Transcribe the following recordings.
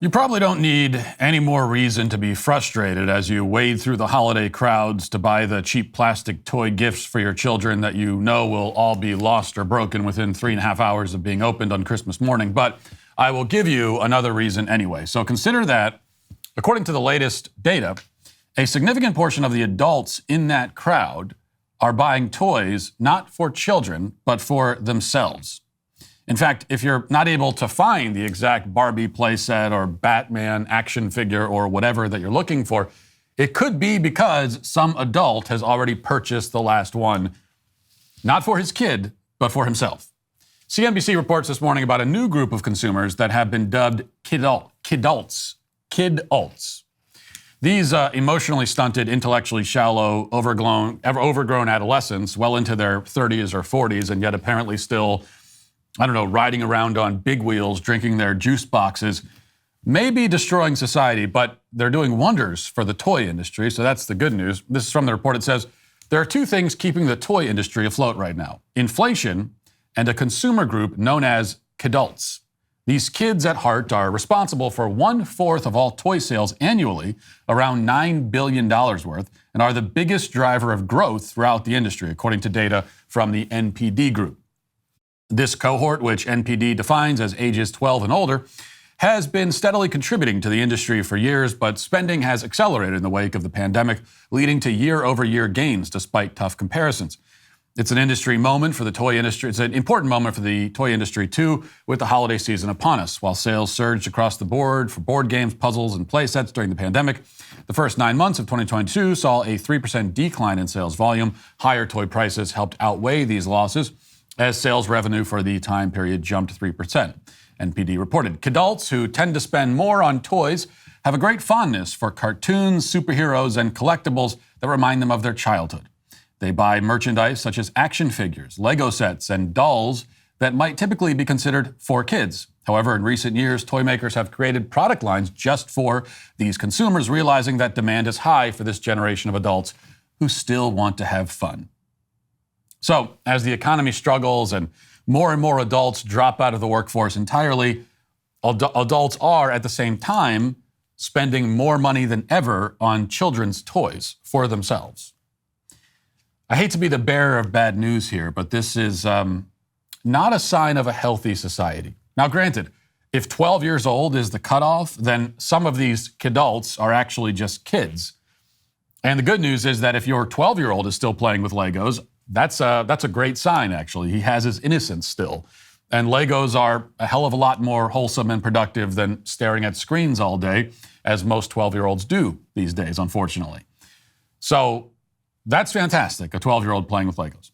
You probably don't need any more reason to be frustrated as you wade through the holiday crowds to buy the cheap plastic toy gifts for your children that you know will all be lost or broken within 3.5 hours of being opened on Christmas morning. But I will give you another reason anyway. So consider that, according to the latest data, a significant portion of the adults in that crowd are buying toys not for children, but for themselves. In fact, if you're not able to find the exact Barbie playset or Batman action figure or whatever that you're looking for, it could be because some adult has already purchased the last one, not for his kid, but for himself. CNBC reports this morning about a new group of consumers that have been dubbed Kidults. These emotionally stunted, intellectually shallow, overgrown adolescents, well into their 30s or 40s, and yet apparently still riding around on big wheels, drinking their juice boxes, may be destroying society, but they're doing wonders for the toy industry. So that's the good news. This is from the report. It says, there are two things keeping the toy industry afloat right now: inflation and a consumer group known as Kidults. These kids at heart are responsible for 1/4 of all toy sales annually, around $9 billion worth, and are the biggest driver of growth throughout the industry, according to data from the NPD group. This cohort, which NPD defines as ages 12 and older, has been steadily contributing to the industry for years, but spending has accelerated in the wake of the pandemic, leading to year-over-year gains despite tough comparisons. It's an industry moment for the toy industry. It's an important moment for the toy industry, too, with the holiday season upon us. While sales surged across the board for board games, puzzles, and play sets during the pandemic, the first 9 months of 2022 saw a 3% decline in sales volume. Higher toy prices helped outweigh these losses, as sales revenue for the time period jumped 3%. NPD reported. Kidults, who tend to spend more on toys, have a great fondness for cartoons, superheroes, and collectibles that remind them of their childhood. They buy merchandise such as action figures, Lego sets, and dolls that might typically be considered for kids. However, in recent years, toy makers have created product lines just for these consumers, realizing that demand is high for this generation of adults who still want to have fun. So, as the economy struggles and more adults drop out of the workforce entirely, adults are at the same time spending more money than ever on children's toys for themselves. I hate to be the bearer of bad news here, but this is not a sign of a healthy society. Now, granted, if 12 years old is the cutoff, then some of these kidults are actually just kids. And the good news is that if your 12-year-old is still playing with Legos, that's a great sign, actually. He has his innocence still. And Legos are a hell of a lot more wholesome and productive than staring at screens all day, as most 12-year-olds do these days, unfortunately. So that's fantastic, a 12-year-old playing with Legos.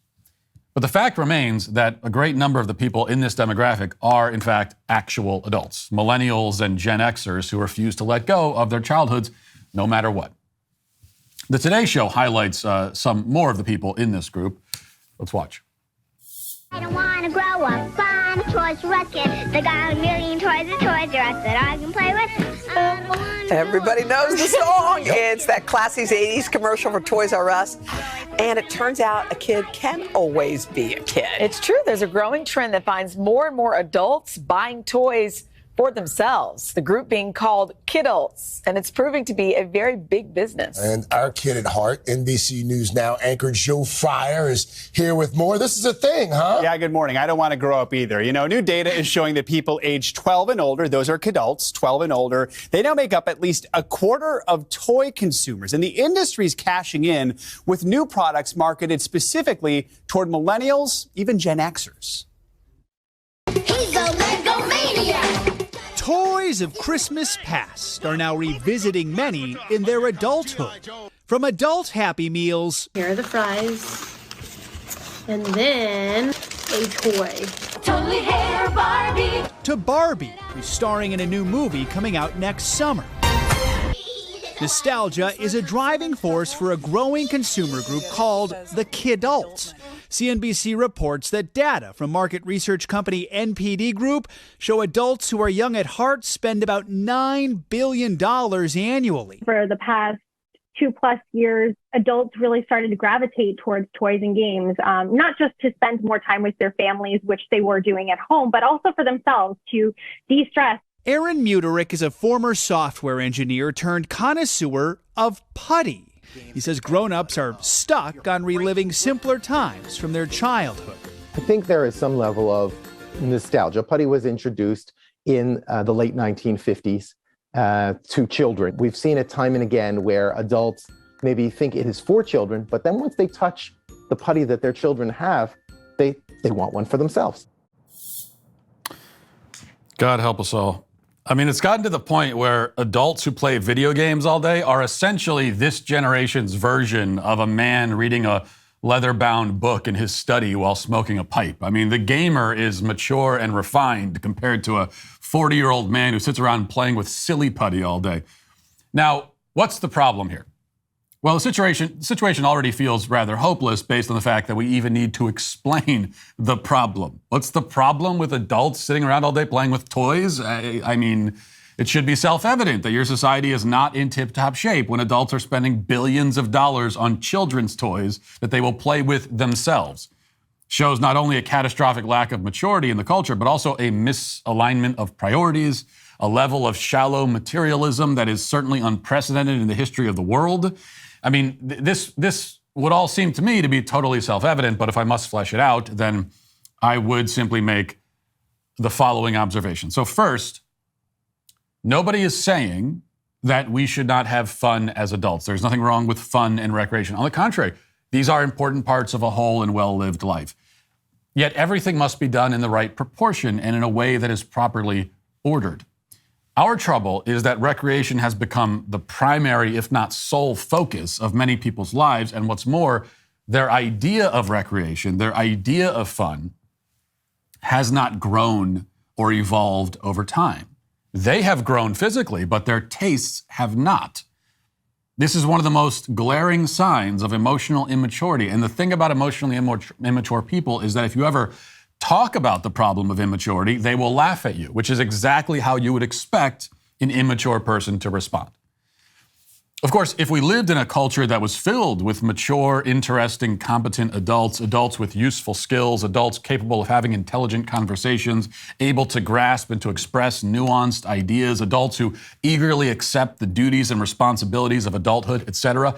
But the fact remains that a great number of the people in this demographic are, in fact, actual adults, millennials and Gen Xers who refuse to let go of their childhoods no matter what. The Today Show highlights some more of the people in this group. Let's watch. I don't want to grow up. I'm a Toys R Us kid. They got a million toys at Toys R Us that I can play with. Everybody knows the song. It's that classic 80s commercial for Toys R Us. And it turns out a kid can always be a kid. It's true. There's a growing trend that finds more and more adults buying toys for themselves, the group being called Kidults, and it's proving to be a very big business. And our kid at heart, NBC News Now anchor Joe Fryer is here with more. This is a thing, huh? Yeah, good morning. I don't want to grow up either. You know, new data is showing that people aged 12 and older, those are Kidults, 12 and older, they now make up at least a quarter of toy consumers. And the industry's cashing in with new products marketed specifically toward millennials, even Gen Xers. He's a Lego maniac. Toys of Christmas past are now revisiting many in their adulthood. From adult Happy Meals. Here are the fries. And then a toy. Totally hair Barbie. To Barbie, who's starring in a new movie coming out next summer. Nostalgia is a driving force for a growing consumer group called the Kidults. CNBC reports that data from market research company NPD Group show adults who are young at heart spend about $9 billion annually. For the past 2+ years, adults really started to gravitate towards toys and games, not just to spend more time with their families, which they were doing at home, but also for themselves to de-stress Aaron Muterick is a former software engineer turned connoisseur of putty. He says grown-ups are stuck on reliving simpler times from their childhood. I think there is some level of nostalgia. Putty was introduced in the late 1950s to children. We've seen it time and again where adults maybe think it is for children, but then once they touch the putty that their children have, they want one for themselves. God help us all. I mean, it's gotten to the point where adults who play video games all day are essentially this generation's version of a man reading a leather-bound book in his study while smoking a pipe. I mean, the gamer is mature and refined compared to a 40-year-old man who sits around playing with silly putty all day. Now, what's the problem here? Well, the situation already feels rather hopeless based on the fact that we even need to explain the problem. What's the problem with adults sitting around all day playing with toys? I mean, it should be self-evident that your society is not in tip-top shape when adults are spending billions of dollars on children's toys that they will play with themselves. Shows not only a catastrophic lack of maturity in the culture, but also a misalignment of priorities, a level of shallow materialism that is certainly unprecedented in the history of the world. I mean, this would all seem to me to be totally self-evident, but if I must flesh it out, then I would simply make the following observation. So first, nobody is saying that we should not have fun as adults. There's nothing wrong with fun and recreation. On the contrary, these are important parts of a whole and well-lived life. Yet everything must be done in the right proportion and in a way that is properly ordered. Our trouble is that recreation has become the primary, if not sole, focus of many people's lives. And what's more, their idea of recreation, their idea of fun, has not grown or evolved over time. They have grown physically, but their tastes have not. This is one of the most glaring signs of emotional immaturity. And the thing about emotionally immature people is that if you ever talk about the problem of immaturity, they will laugh at you, which is exactly how you would expect an immature person to respond. Of course, if we lived in a culture that was filled with mature, interesting, competent adults, adults with useful skills, adults capable of having intelligent conversations, able to grasp and to express nuanced ideas, adults who eagerly accept the duties and responsibilities of adulthood, etc.,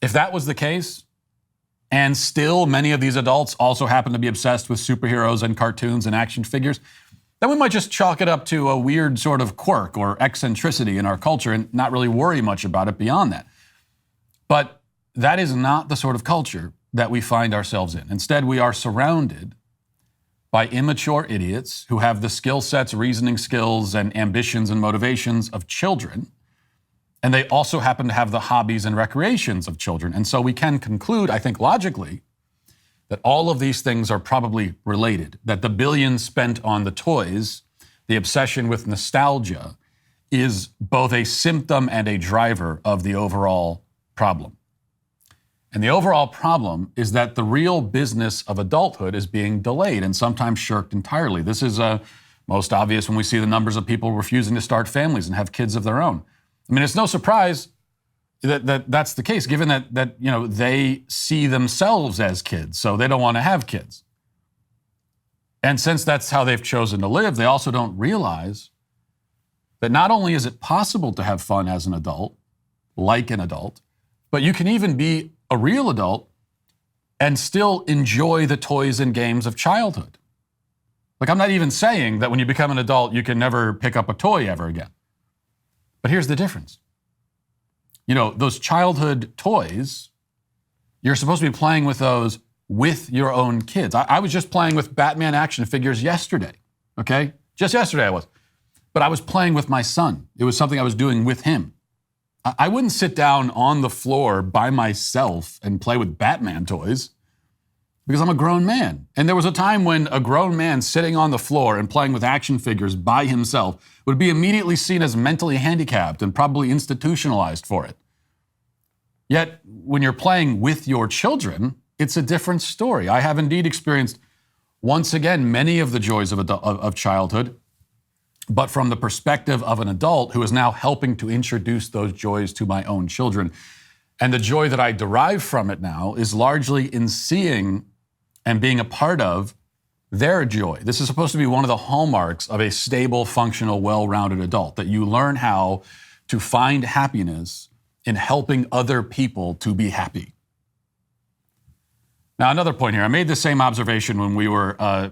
if that was the case, and still many of these adults also happen to be obsessed with superheroes and cartoons and action figures, then we might just chalk it up to a weird sort of quirk or eccentricity in our culture and not really worry much about it beyond that. But that is not the sort of culture that we find ourselves in. Instead, we are surrounded by immature idiots who have the skill sets, reasoning skills, and ambitions and motivations of children. And they also happen to have the hobbies and recreations of children. And so we can conclude, I think logically, that all of these things are probably related, that the billions spent on the toys, the obsession with nostalgia, is both a symptom and a driver of the overall problem. And the overall problem is that the real business of adulthood is being delayed and sometimes shirked entirely. This is most obvious when we see the numbers of people refusing to start families and have kids of their own. I mean, it's no surprise that that's the case, given that you know they see themselves as kids, so they don't want to have kids. And since that's how they've chosen to live, they also don't realize that not only is it possible to have fun as an adult, like an adult, but you can even be a real adult and still enjoy the toys and games of childhood. Like, I'm not even saying that when you become an adult, you can never pick up a toy ever again. But here's the difference. You know, those childhood toys, you're supposed to be playing with those with your own kids. I was just playing with Batman action figures yesterday, okay? Just yesterday I was. But I was playing with my son. It was something I was doing with him. I wouldn't sit down on the floor by myself and play with Batman toys because I'm a grown man. And there was a time when a grown man sitting on the floor and playing with action figures by himself would be immediately seen as mentally handicapped and probably institutionalized for it. Yet, when you're playing with your children, it's a different story. I have indeed experienced, once again, many of the joys of childhood, but from the perspective of an adult who is now helping to introduce those joys to my own children. And the joy that I derive from it now is largely in seeing and being a part of their joy. This is supposed to be one of the hallmarks of a stable, functional, well-rounded adult, that you learn how to find happiness in helping other people to be happy. Now, another point here. I made the same observation when we were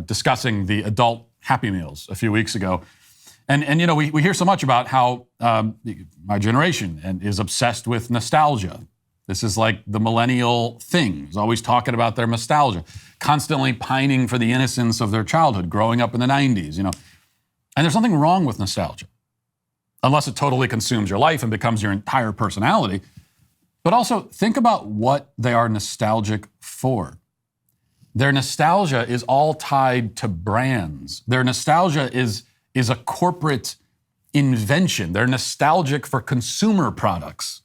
discussing the adult Happy Meals a few weeks ago. And you know, we hear so much about how my generation is obsessed with nostalgia. This is like the millennial thing. Is always talking about their nostalgia, constantly pining for the innocence of their childhood, growing up in the 90s, you know. And there's nothing wrong with nostalgia, unless it totally consumes your life and becomes your entire personality. But also think about what they are nostalgic for. Their nostalgia is all tied to brands. Their nostalgia is a corporate invention. They're nostalgic for consumer products.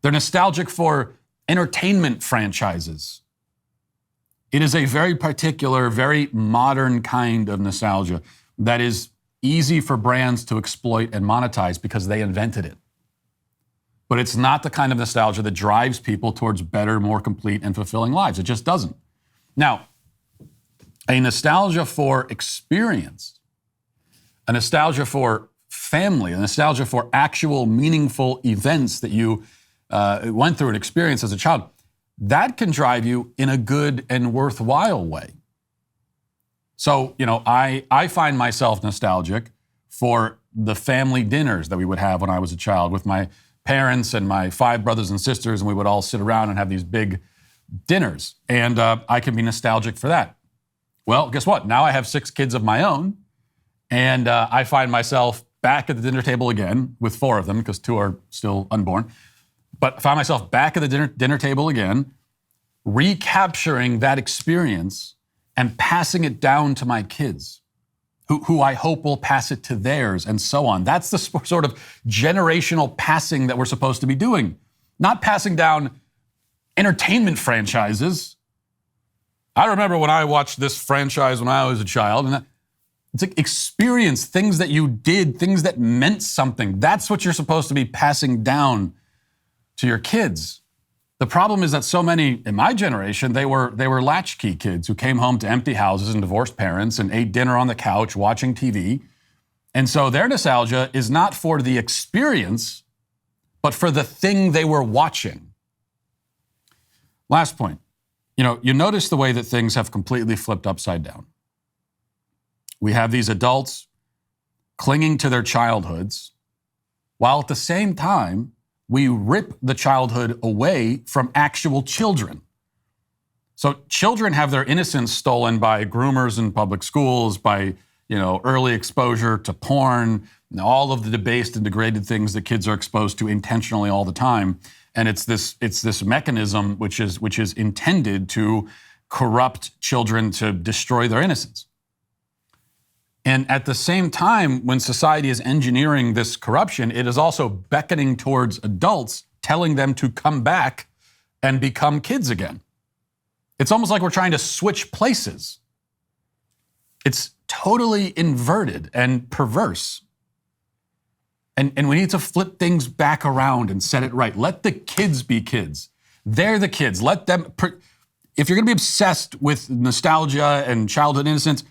They're nostalgic for entertainment franchises. It is a very particular, very modern kind of nostalgia that is easy for brands to exploit and monetize because they invented it. But it's not the kind of nostalgia that drives people towards better, more complete, and fulfilling lives. It just doesn't. Now, a nostalgia for experience, a nostalgia for family, a nostalgia for actual meaningful events that you went through and experienced as a child, that can drive you in a good and worthwhile way. So, you know, I find myself nostalgic for the family dinners that we would have when I was a child with my parents and my 5 brothers and sisters, and we would all sit around and have these big dinners. And I can be nostalgic for that. Well, guess what? Now I have 6 kids of my own, and I find myself back at the dinner table again with 4 of them because 2 are still unborn. But I found myself back at the dinner table again, recapturing that experience and passing it down to my kids, who I hope will pass it to theirs, and so on. That's the sort of generational passing that we're supposed to be doing, not passing down entertainment franchises. I remember when I watched this franchise when I was a child, and it's like experience, things that you did, things that meant something. That's what you're supposed to be passing down to your kids. The problem is that so many in my generation, they were latchkey kids who came home to empty houses and divorced parents and ate dinner on the couch watching TV. And so their nostalgia is not for the experience, but for the thing they were watching. Last point. You know, you notice the way that things have completely flipped upside down. We have these adults clinging to their childhoods, while at the same time, we rip the childhood away from actual children. So children have their innocence stolen by groomers in public schools, by, you know, early exposure to porn, and all of the debased and degraded things that kids are exposed to intentionally all the time. And it's this mechanism which is intended to corrupt children, to destroy their innocence. And at the same time, when society is engineering this corruption, it is also beckoning towards adults, telling them to come back and become kids again. It's almost like we're trying to switch places. It's totally inverted and perverse. And we need to flip things back around and set it right. Let the kids be kids. They're the kids. Let them, if you're going to be obsessed with nostalgia and childhood innocence,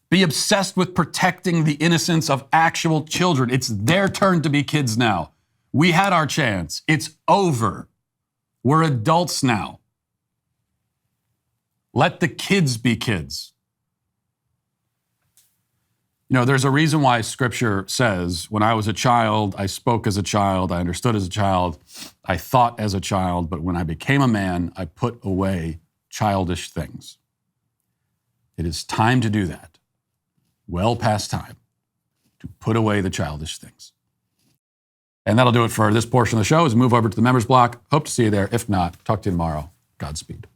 be obsessed with protecting the innocence of actual children. It's their turn to be kids now. We had our chance. It's over. We're adults now. Let the kids be kids. You know, there's a reason why Scripture says, when I was a child, I spoke as a child, I understood as a child, I thought as a child, but when I became a man, I put away childish things. It is time to do that. Well past time to put away the childish things. And that'll do it for this portion of the show. As we move over to the members block, hope to see you there. If not, talk to you tomorrow. Godspeed.